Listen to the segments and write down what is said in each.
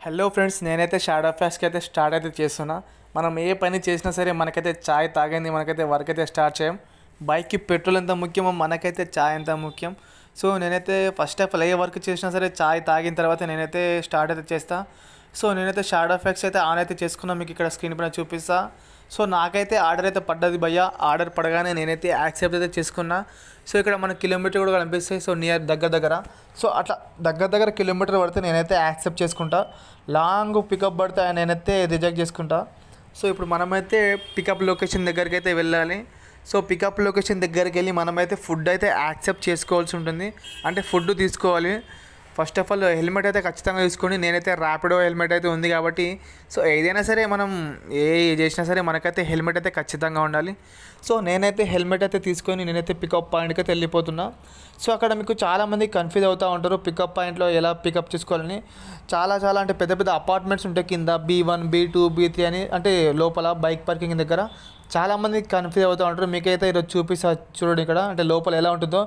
Hello friends, నేనైతే shadow ఫ్యాక్స్కి అయితే start అయితే చేస్తున్నా. మనం ఏ పని చేసినా సరే మనకైతే ఛాయ్ తాగింది మనకైతే వర్క్ అయితే స్టార్ట్ చేయం. బైక్కి పెట్రోల్ ఎంత ముఖ్యమో మనకైతే ఛాయ్ ఎంత ముఖ్యం. సో నేనైతే first of all A work చేసినా సరే ఛాయ్ తాగిన తర్వాత నేనైతే స్టార్ట్ అయితే చేస్తా. సో నేనైతే షాడో ఫ్యాక్స్ అయితే ఆన్ అయితే చేసుకున్నా, మీకు ఇక్కడ స్క్రీన్ పైన చూపిస్తా. సో నాకైతే ఆర్డర్ అయితే పడ్డది భయ్య. ఆర్డర్ పడగానే నేనైతే యాక్సెప్ట్ అయితే చేసుకున్నా. సో ఇక్కడ మన కిలోమీటర్ కూడా కనిపిస్తాయి. సో నియర్ దగ్గర సో అట్లా దగ్గర కిలోమీటర్ పడితే నేనైతే యాక్సెప్ట్ చేసుకుంటా. లాంగ్ పికప్ పడితే నేనైతే రిజెక్ట్ చేసుకుంటా. సో ఇప్పుడు మనమైతే పికప్ లొకేషన్ దగ్గరికి అయితే వెళ్ళాలి. సో పికప్ లొకేషన్ దగ్గరికి వెళ్ళి మనమైతే ఫుడ్ అయితే యాక్సెప్ట్ చేసుకోవాల్సి ఉంటుంది. అంటే ఫుడ్ తీసుకోవాలి. ఫస్ట్ ఆఫ్ ఆల్ హెల్మెట్ అయితే ఖచ్చితంగా తీసుకోండి. నేనైతే ర్యాపిడో హెల్మెట్ అయితే ఉంది కాబట్టి సో ఏదైనా సరే మనం ఏ చేసినా సరే మనకైతే హెల్మెట్ అయితే ఖచ్చితంగా ఉండాలి. సో నేనైతే హెల్మెట్ అయితే తీసుకొని నేనైతే పికప్ పాయింట్కి అయితే వెళ్ళిపోతున్నా. సో అక్కడ మీకు చాలామంది కన్ఫ్యూజ్ అవుతూ ఉంటారు పికప్ పాయింట్లో ఎలా పికప్ చేసుకోవాలని. చాలా అంటే పెద్ద అపార్ట్మెంట్స్ ఉంటాయి కింద, B1 B2 B3 అని, అంటే లోపల బైక్ పార్కింగ్ దగ్గర చాలామంది కన్ఫ్యూజ్ అవుతూ ఉంటారు. మీకైతే ఈరోజు చూపిస్తా చూడండి ఇక్కడ, అంటే లోపల ఎలా ఉంటుందో.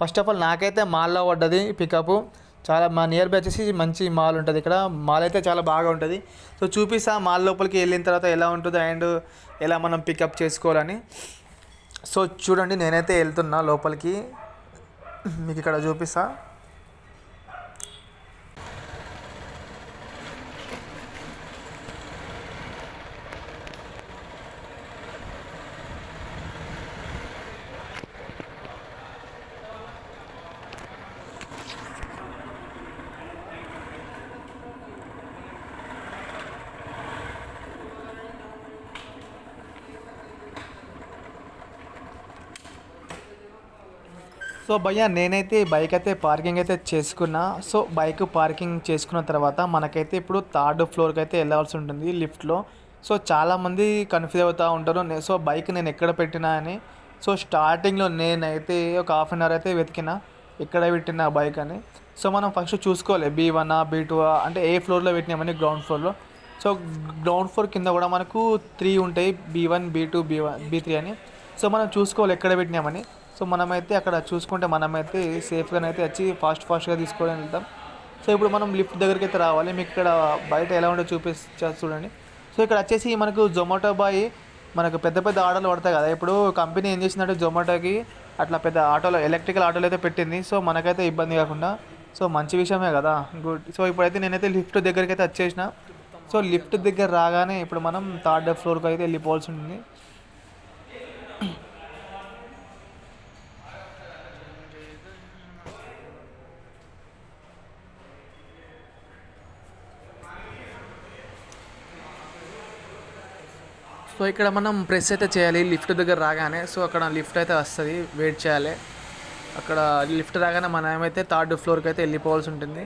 ఫస్ట్ ఆఫ్ ఆల్ నాకైతే మాల్లో పడ్డది పికప్. చాలా మా నియర్ బై వచ్చేసి మంచి మాల్ ఉంటుంది. ఇక్కడ మాల్ అయితే చాలా బాగా ఉంటుంది. సో చూపిస్తా మాల్ లోపలికి వెళ్ళిన తర్వాత ఎలా ఉంటుందో అండ్ ఎలా మనం పికప్ చేసుకోవాలని. సో చూడండి నేనైతే వెళ్తున్నా లోపలికి, మీకు ఇక్కడ చూపిస్తా. సో భయ్య నేనైతే బైక్ అయితే పార్కింగ్ అయితే చేసుకున్నా. సో బైక్ పార్కింగ్ చేసుకున్న తర్వాత మనకైతే ఇప్పుడు 3rd ఫ్లోర్కి అయితే వెళ్ళాల్సి ఉంటుంది లిఫ్ట్లో. సో చాలామంది కన్ఫ్యూజ్ అవుతూ ఉంటారు సో బైక్ నేను ఎక్కడ పెట్టినా అని. సో స్టార్టింగ్లో నేనైతే ఒక హాఫ్ అన్ అవర్ అయితే వెతికినా ఎక్కడ పెట్టిన బైక్ అని. సో మనం ఫస్ట్ చూసుకోవాలి B1 B2 అంటే ఏ ఫ్లోర్లో పెట్టినామని, గ్రౌండ్ ఫ్లోర్లో. సో గ్రౌండ్ ఫ్లోర్ కింద కూడా మనకు 3 ఉంటాయి, B1 B2 B3 అని. సో మనం చూసుకోవాలి ఎక్కడ పెట్టినామని. సో మనమైతే అక్కడ చూసుకుంటే మనమైతే సేఫ్గానైతే వచ్చి ఫాస్ట్గా తీసుకోవడానికి వెళ్తాం. సో ఇప్పుడు మనం లిఫ్ట్ దగ్గరికి అయితే రావాలి. మీకు ఇక్కడ బయట ఎలా ఉంటుందో చూపిస్తా చూడండి. సో ఇక్కడ వచ్చేసి మనకు జొమాటో బాయ్ మనకు పెద్ద ఆటోలు పడతాయి కదా. ఇప్పుడు కంపెనీ ఏం చేసిందంటే జొమాటోకి అట్లా పెద్ద ఆటోలో ఎలక్ట్రికల్ ఆటోలు అయితే పెట్టింది. సో మనకైతే ఇబ్బంది కాకుండా, సో మంచి విషయమే కదా, గుడ్. సో ఇప్పుడైతే నేనైతే లిఫ్ట్ దగ్గరికి అయితే వచ్చేసిన. సో లిఫ్ట్ దగ్గర రాగానే ఇప్పుడు మనం 3rd ఫ్లోర్కి అయితే వెళ్ళిపోవాల్సి ఉంటుంది. సో ఇక్కడ మనం ప్రెస్ అయితే చేయాలి లిఫ్ట్ దగ్గర రాగానే. సో అక్కడ లిఫ్ట్ అయితే వస్తుంది, వెయిట్ చేయాలి. అక్కడ లిఫ్ట్ రాగానే మనం ఏమైతే 3rd ఫ్లోర్కి అయితే వెళ్ళిపోవాల్సి ఉంటుంది.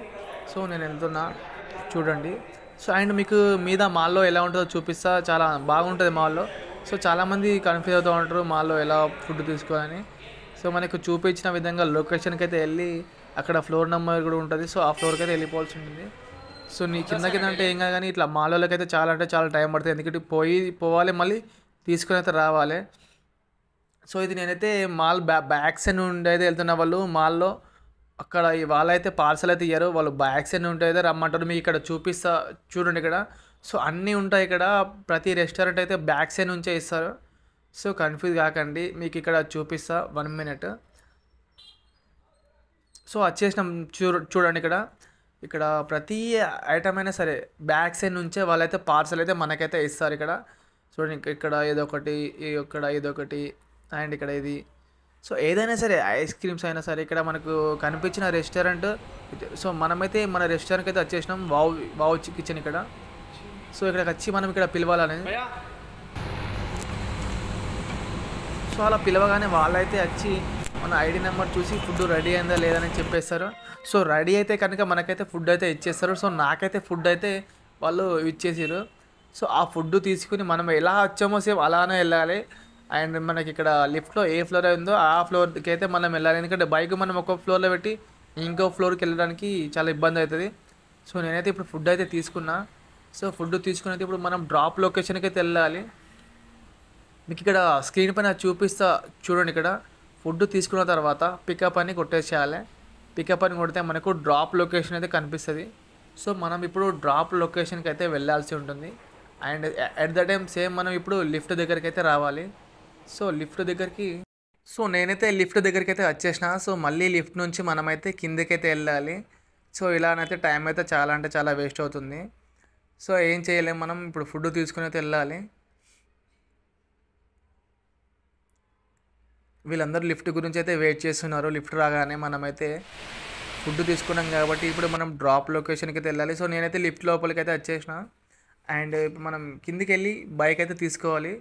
సో నేను వెళ్తున్నా చూడండి. సో అండ్ మీకు మీద మాల్లో ఎలా ఉంటుందో చూపిస్తా. చాలా బాగుంటుంది మాల్లో. సో చాలామంది కన్ఫ్యూజ్ అవుతూ ఉంటారు మాల్లో ఎలా ఫుడ్ తీసుకోవాలని. సో మనకు చూపించిన విధంగా లొకేషన్కి అయితే వెళ్ళి అక్కడ ఫ్లోర్ నెంబర్ కూడా ఉంటుంది. సో ఆ ఫ్లోర్కి అయితే వెళ్ళిపోవాల్సి ఉంటుంది. సో నీ కింద అంటే ఏం కాదు, కానీ ఇట్లా మాల్లోకి అయితే చాలా అంటే చాలా టైం పడుతుంది. ఎందుకంటే పోవాలి మళ్ళీ తీసుకుని అయితే రావాలి. సో ఇది నేనైతే మాల్ బ్యాక్ సైడ్ నుండి అయితే వెళ్తున్న వాళ్ళు మాల్లో. అక్కడ వాళ్ళైతే పార్సల్ అయితే ఇయ్యారు, వాళ్ళు బ్యాక్ సైడ్ నుండి అయితే రమ్మంటారు. మీకు ఇక్కడ చూపిస్తా చూడండి ఇక్కడ. సో అన్నీ ఉంటాయి ఇక్కడ, ప్రతి రెస్టారెంట్ అయితే బ్యాక్ సైడ్ నుంచే ఇస్తారు. సో కన్ఫ్యూజ్ కాకండి, మీకు ఇక్కడ చూపిస్తా 1 మినిట్. సో వచ్చేసినాం చూడండి ఇక్కడ ప్రతి ఐటమ్ అయినా సరే బ్యాక్ సైడ్ నుంచే వాళ్ళైతే పార్సల్ అయితే మనకైతే ఇస్తారు. ఇక్కడ చూడండి, ఇక్కడ ఇదొకటి ఇదొకటి అండ్ ఇక్కడ ఇది. సో ఏదైనా సరే ఐస్ క్రీమ్స్ అయినా సరే ఇక్కడ మనకు కనిపించిన రెస్టారెంట్. సో మనమైతే మన రెస్టారెంట్కి అయితే వచ్చేసినాం, వావ్ కిచెన్ ఇక్కడ. సో ఇక్కడికి వచ్చి మనం ఇక్కడ పిలవాలని. సో అలా పిలవగానే వాళ్ళైతే వచ్చి మన ఐడి నెంబర్ చూసి ఫుడ్ రెడీ అయిందా లేదని చెప్పేస్తారు. సో రెడీ అయితే కనుక మనకైతే ఫుడ్ అయితే ఇచ్చేస్తారు. సో నాకైతే ఫుడ్ అయితే వాళ్ళు ఇచ్చేసారు. సో ఆ ఫుడ్ తీసుకుని మనం ఎలా వచ్చామో సేమ్ అలానే వెళ్ళాలి. అండ్ మనకి ఇక్కడ లిఫ్ట్లో ఏ ఫ్లోర్ ఉందో ఆ ఫ్లోర్కి అయితే మనం వెళ్ళాలి. ఎందుకంటే బైక్ మనం ఒక ఫ్లోర్లో పెట్టి ఇంకో ఫ్లోర్కి వెళ్ళడానికి చాలా ఇబ్బంది అవుతుంది. సో నేనైతే ఇప్పుడు ఫుడ్ అయితే తీసుకున్నా. సో ఫుడ్ తీసుకుని అయితే ఇప్పుడు మనం డ్రాప్ లొకేషన్కి అయితే వెళ్ళాలి. మీకు ఇక్కడ స్క్రీన్ పైన చూపిస్తా చూడండి. ఇక్కడ ఫుడ్ తీసుకున్న తర్వాత పికప్ అని కొట్టేసేయాలి. పికప్ అని కొడితే మనకు డ్రాప్ లొకేషన్ అయితే కనిపిస్తుంది. సో మనం ఇప్పుడు డ్రాప్ లొకేషన్కి అయితే వెళ్ళాల్సి ఉంటుంది. And at the time same మనం ఇప్పుడు లిఫ్ట్ దగ్గరికి అయితే రావాలి. సో లిఫ్ట్ దగ్గరికి సో నేనైతే లిఫ్ట్ దగ్గరికి అయితే వచ్చేసిన. సో మళ్ళీ లిఫ్ట్ నుంచి మనమైతే కిందకైతే వెళ్ళాలి. సో ఇలానైతే టైం అయితే చాలా అంటే చాలా వేస్ట్ అవుతుంది. సో ఏం చేయలేము, మనం ఇప్పుడు ఫుడ్ తీసుకుని అయితే వెళ్ళాలి. వీళ్ళందరూ లిఫ్ట్ గురించి అయితే వెయిట్ చేస్తున్నారు. లిఫ్ట్ రాగానే మనమైతే ఫుడ్ తీసుకున్నాం కాబట్టి ఇప్పుడు మనం డ్రాప్ లొకేషన్కి అయితే వెళ్ళాలి. సో నేనైతే లిఫ్ట్ లోపలికి అయితే వచ్చేసిన. అండ్ ఇప్పుడు మనం కిందికి వెళ్ళి బైక్ అయితే తీసుకోవాలి.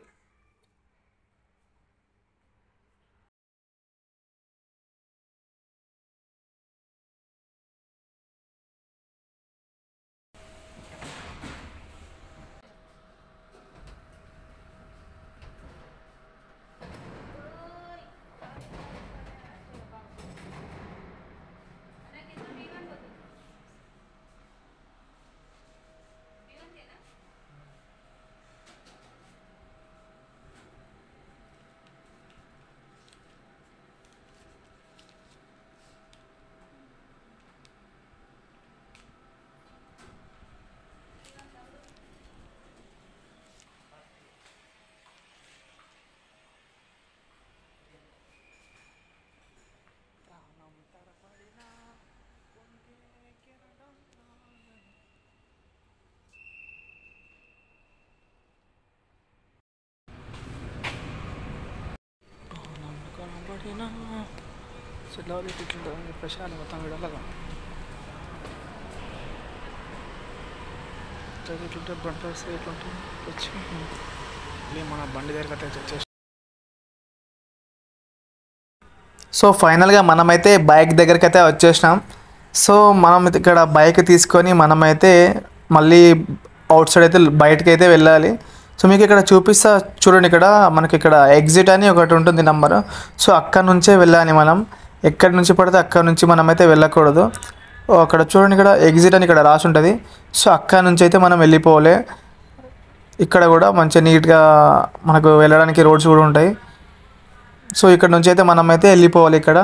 ప్రశాంతం విడాలగా ఇట్లుంటే బండి వస్తే ఇట్లుంటే వచ్చి మన బండి దగ్గర వచ్చేసి. సో ఫైనల్గా మనమైతే బైక్ దగ్గరికి అయితే వచ్చేసినాం. సో మనం ఇక్కడ బైక్ తీసుకొని మనమైతే మళ్ళీ అవుట్ సైడ్ అయితే బయటకి అయితే వెళ్ళాలి. సో మీకు ఇక్కడ చూపిస్తా చూడండి, ఇక్కడ మనకి ఇక్కడ ఎగ్జిట్ అని ఒకటి ఉంటుంది నెంబర్. సో అక్కడ నుంచే వెళ్ళాలి మనం. ఎక్కడి నుంచి పడితే అక్కడ నుంచి మనమైతే వెళ్ళకూడదు. అక్కడ చూడండి, ఇక్కడ ఎగ్జిట్ అని ఇక్కడ రాసి ఉంటుంది. సో అక్కడ నుంచి అయితే మనం వెళ్ళిపోవాలి. ఇక్కడ కూడా మంచిగా నీట్గా మనకు వెళ్ళడానికి రోడ్స్ కూడా ఉంటాయి. సో ఇక్కడ నుంచి అయితే మనమైతే వెళ్ళిపోవాలి. ఇక్కడ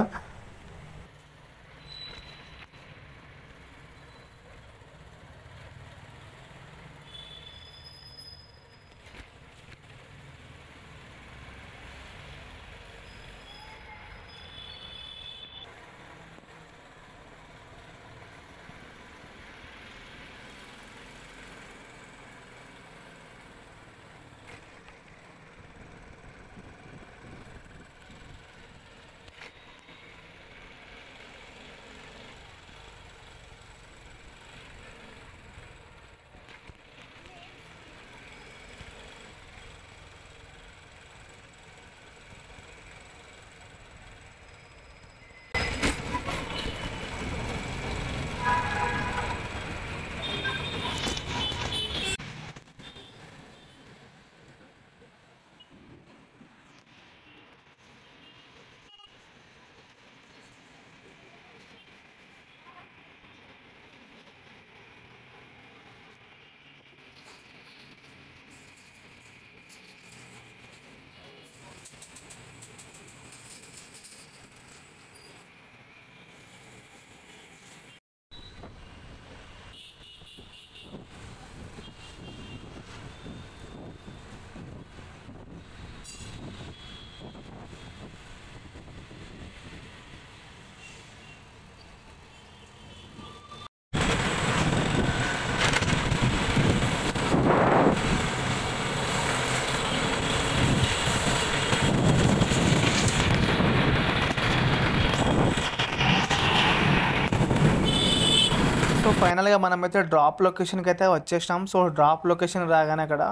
సో ఫైనల్గా మనమైతే డ్రాప్ లొకేషన్కి అయితే వచ్చేసినాం. సో డ్రాప్ లొకేషన్ రాగానే అక్కడ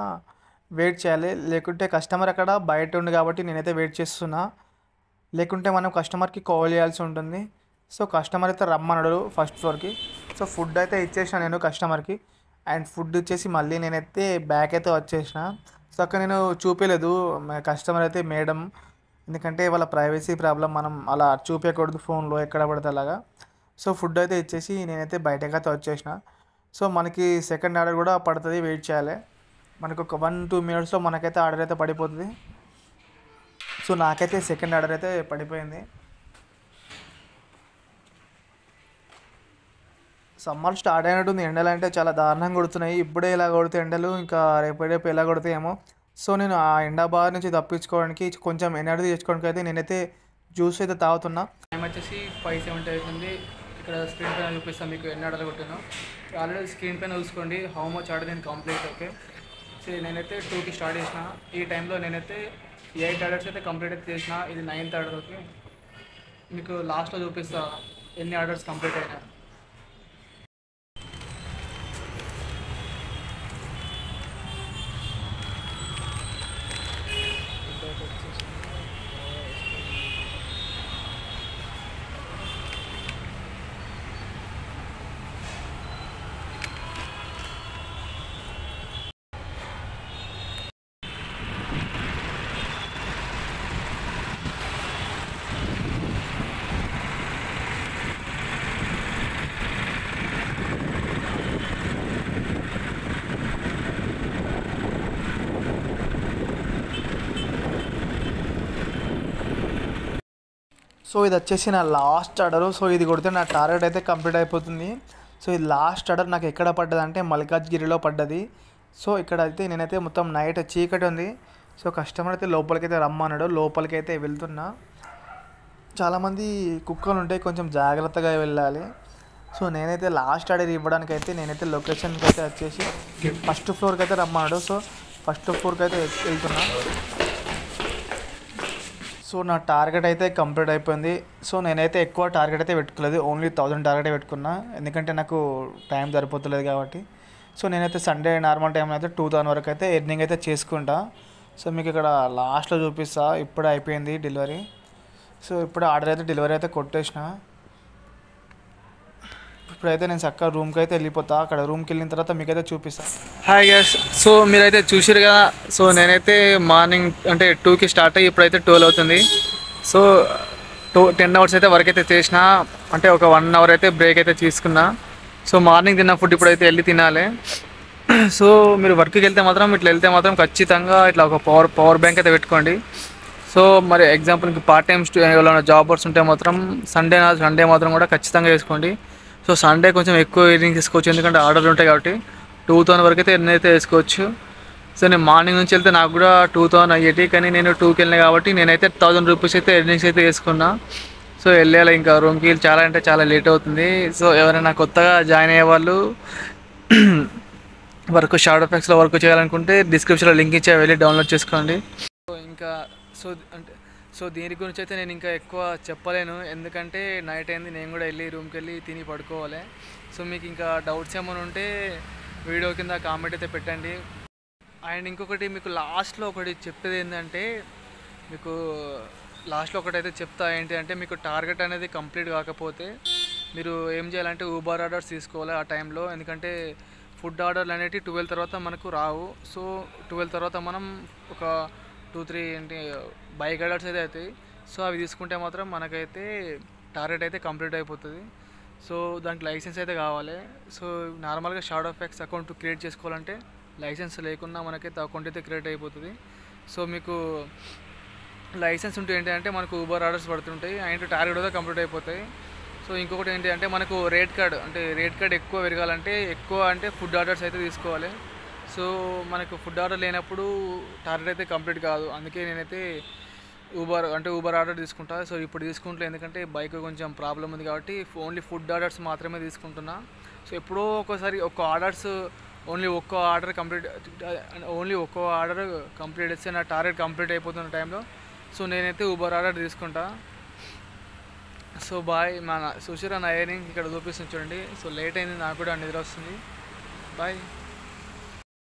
వెయిట్ చేయాలి, లేకుంటే కస్టమర్ అక్కడ బయట ఉంది కాబట్టి నేనైతే వెయిట్ చేస్తున్నా. లేకుంటే మనం కస్టమర్కి కాల్ చేయాల్సి ఉంటుంది. సో కస్టమర్ అయితే రమ్మన్నాడు ఫస్ట్ ఫ్లోర్కి. సో ఫుడ్ అయితే ఇచ్చేసిన నేను కస్టమర్కి. అండ్ ఫుడ్ ఇచ్చేసి మళ్ళీ నేనైతే బ్యాక్ అయితే వచ్చేసిన. సో అక్కడ నేను చూపించలేదు కస్టమర్ అయితే మేడం, ఎందుకంటే వాళ్ళ ప్రైవసీ ప్రాబ్లం, మనం అలా చూపించకూడదు ఫోన్లో ఎక్కడ పడితే అలాగా. సో ఫుడ్ అయితే ఇచ్చేసి నేనైతే బయటకు అయితే వచ్చేసిన. సో మనకి సెకండ్ ఆర్డర్ కూడా పడుతుంది, వెయిట్ చేయాలి. మనకు ఒక 1-2 మినిట్స్లో మనకైతే ఆర్డర్ అయితే పడిపోతుంది. సో నాకైతే సెకండ్ ఆర్డర్ అయితే పడిపోయింది. సమ్మర్ స్టార్ట్ అయినట్టుంది. ఎండలు అంటే చాలా దారుణంగా కొడుతున్నాయి. ఇప్పుడే ఇలా కొడితే ఎండలు ఇంకా రేపు ఎలా కొడతాయేమో. సో నేను ఆ ఎండ బాధ నుంచి తప్పించుకోవడానికి కొంచెం ఎనర్జీ తెచ్చుకోవడానికి అయితే నేనైతే జ్యూస్ అయితే తాగుతున్నా. టైం వచ్చేసి 5:70 అవుతుంది. ఇక్కడ స్క్రీన్ పైన చూపిస్తాను మీకు ఎన్ని ఆర్డర్లు కొట్టాను. ఆల్రెడీ స్క్రీన్ పైన చూసుకోండి హౌ మచ్ ఆర్డర్ నేను కంప్లీట్. ఓకే, సో నేనైతే 2కి స్టార్ట్ చేసిన. ఈ టైంలో నేనైతే 8 ఆర్డర్స్ అయితే కంప్లీట్ అయితే చేసిన. ఇది 9th ఆర్డర్. ఓకే, మీకు లాస్ట్లో చూపిస్తా ఎన్ని ఆర్డర్స్ కంప్లీట్ అయినా. సో ఇది వచ్చేసి నా లాస్ట్ ఆర్డరు. సో ఇది కొడితే నా టార్గెట్ అయితే కంప్లీట్ అయిపోతుంది. సో ఇది లాస్ట్ ఆర్డర్ నాకు ఎక్కడ పడ్డది అంటే మల్కాజ్గిరిలో పడ్డది. సో ఇక్కడ అయితే నేనైతే మొత్తం నైట్ చీకటి ఉంది. సో కస్టమర్ అయితే లోపలికైతే రమ్మన్నాడు. లోపలికైతే వెళ్తున్నా. చాలామంది కుక్కలు ఉంటాయి, కొంచెం జాగ్రత్తగా వెళ్ళాలి. సో నేనైతే లాస్ట్ ఆర్డర్ ఇవ్వడానికి అయితే నేనైతే లొకేషన్కి అయితే వచ్చేసి ఫస్ట్ ఫ్లోర్కి అయితే రమ్మన్నాడు. సో ఫస్ట్ ఫ్లోర్కి అయితే వెళ్తున్నా. సో నా టార్గెట్ అయితే కంప్లీట్ అయిపోయింది. సో నేనైతే ఎక్కువ టార్గెట్ అయితే పెట్టుకోలేదు, ఓన్లీ 1000 టార్గెట్ పెట్టుకున్నా. ఎందుకంటే నాకు టైం సరిపోతలేదు కాబట్టి. సో నేనైతే సండే నార్మల్ టైంలో అయితే 2000 వరకు అయితే ఎర్నింగ్ అయితే చేసుకుంటా. సో మీకు ఇక్కడ లాస్ట్లో చూపిస్తా. ఇప్పుడే అయిపోయింది డెలివరీ. సో ఇప్పుడు ఆర్డర్ అయితే డెలివరీ అయితే కొట్టేసిన. ఇప్పుడైతే నేను చక్కగా రూమ్కి అయితే వెళ్ళిపోతా. అక్కడ రూమ్కి వెళ్ళిన తర్వాత మీకైతే చూపిస్తాను. హాయ్ గైస్, సో మీరైతే చూసారు కదా. సో నేనైతే మార్నింగ్ అంటే 2కి స్టార్ట్ అయ్యి ఇప్పుడైతే 12 అవుతుంది. సో 10 అవర్స్ అయితే వర్క్ అయితే చేసిన. అంటే ఒక 1 అవర్ అయితే బ్రేక్ అయితే తీసుకున్నా. సో మార్నింగ్ తిన్న ఫుడ్ ఇప్పుడైతే వెళ్ళి తినాలి. సో మీరు వర్క్కి వెళ్తే మాత్రం ఇట్లా వెళ్తే మాత్రం ఖచ్చితంగా ఇట్లా ఒక పవర్ బ్యాంక్ అయితే పెట్టుకోండి. సో మరి ఎగ్జాంపుల్కి పార్ట్ టైం ఎవరైనా జాబర్స్ ఉంటే మాత్రం సండే మాత్రం కూడా ఖచ్చితంగా వేసుకోండి. సో సండే కొంచెం ఎక్కువ ఎర్నింగ్ తీసుకోవచ్చు, ఎందుకంటే ఆర్డర్లు ఉంటాయి కాబట్టి 2000 వరకు అయితే ఎర్నింగ్ అయితే వేసుకోవచ్చు. సో నేను మార్నింగ్ నుంచి వెళ్తే నాకు కూడా 2000 అయ్యేటి, కానీ నేను 2కి వెళ్ళినా కాబట్టి నేనైతే 1000 రూపీస్ అయితే ఎర్నింగ్స్ అయితే వేసుకున్నా. సో వెళ్ళాలి ఇంకా రూమ్కి. చాలా అంటే చాలా లేట్ అవుతుంది. సో ఎవరైనా కొత్తగా జాయిన్ అయ్యే వాళ్ళు వర్క్ షాడో ఫ్యాక్స్లో వర్క్ చేయాలనుకుంటే డిస్క్రిప్షన్లో లింక్ ఇచ్చా, వెళ్ళి డౌన్లోడ్ చేసుకోండి. సో ఇంకా సో దీని గురించి అయితే నేను ఇంకా ఎక్కువ చెప్పలేను, ఎందుకంటే నైట్ అయింది. నేను కూడా వెళ్ళి రూమ్కి వెళ్ళి తిని పడుకోవాలి. సో మీకు ఇంకా డౌట్స్ ఏమైనా ఉంటే వీడియో కింద కామెంట్ అయితే పెట్టండి. అండ్ ఇంకొకటి మీకు లాస్ట్లో ఒకటి చెప్పేది ఏంటంటే, మీకు లాస్ట్లో ఒకటైతే చెప్తా. ఏంటి అంటే, మీకు టార్గెట్ అనేది కంప్లీట్ కాకపోతే మీరు ఏం చేయాలంటే ఊబర్ ఆర్డర్స్ తీసుకోవాలి ఆ టైంలో. ఎందుకంటే ఫుడ్ ఆర్డర్లు అనేవి 12 తర్వాత మనకు రావు. సో 12 తర్వాత మనం ఒక 2-3 ఏంటి బైక్ ఆర్డర్స్ అయితే అవుతాయి. సో అవి తీసుకుంటే మాత్రం మనకైతే టార్గెట్ అయితే కంప్లీట్ అయిపోతుంది. సో దానికి లైసెన్స్ అయితే కావాలి. సో నార్మల్గా షాడో ఫ్యాక్స్ అకౌంట్ క్రియేట్ చేసుకోవాలంటే లైసెన్స్ లేకున్నా మనకైతే అకౌంట్ అయితే క్రియేట్ అయిపోతుంది. సో మీకు లైసెన్స్ ఉంటే ఏంటంటే మనకు ఊబర్ ఆర్డర్స్ పడుతుంటాయి అండ్ టార్గెట్ కూడా కంప్లీట్ అయిపోతాయి. సో ఇంకొకటి ఏంటి అంటే, మనకు రేట్ కార్డ్ ఎక్కువ పెరగాలంటే ఫుడ్ ఆర్డర్స్ అయితే తీసుకోవాలి. సో మనకు ఫుడ్ ఆర్డర్ లేనప్పుడు టార్గెట్ అయితే కంప్లీట్ కాదు. అందుకే నేనైతే ఊబర్ ఆర్డర్ తీసుకుంటా. సో ఇప్పుడు తీసుకుంటా, ఎందుకంటే బైక్ కొంచెం ప్రాబ్లం ఉంది కాబట్టి ఓన్లీ ఫుడ్ ఆర్డర్స్ మాత్రమే తీసుకుంటున్నా. సో ఎప్పుడో ఒకసారి ఓన్లీ ఒక్క ఆర్డర్ కంప్లీట్ చేస్తే నా టార్గెట్ కంప్లీట్ అయిపోతున్న టైంలో సో నేనైతే ఊబర్ ఆర్డర్ తీసుకుంటా. So bye. చూసారా నా ఎర్నింగ్ ఇక్కడ చూపిస్తుంది చూడండి. సో లేట్ అయింది, నాకు కూడా నిద్ర వస్తుంది. బాయ్.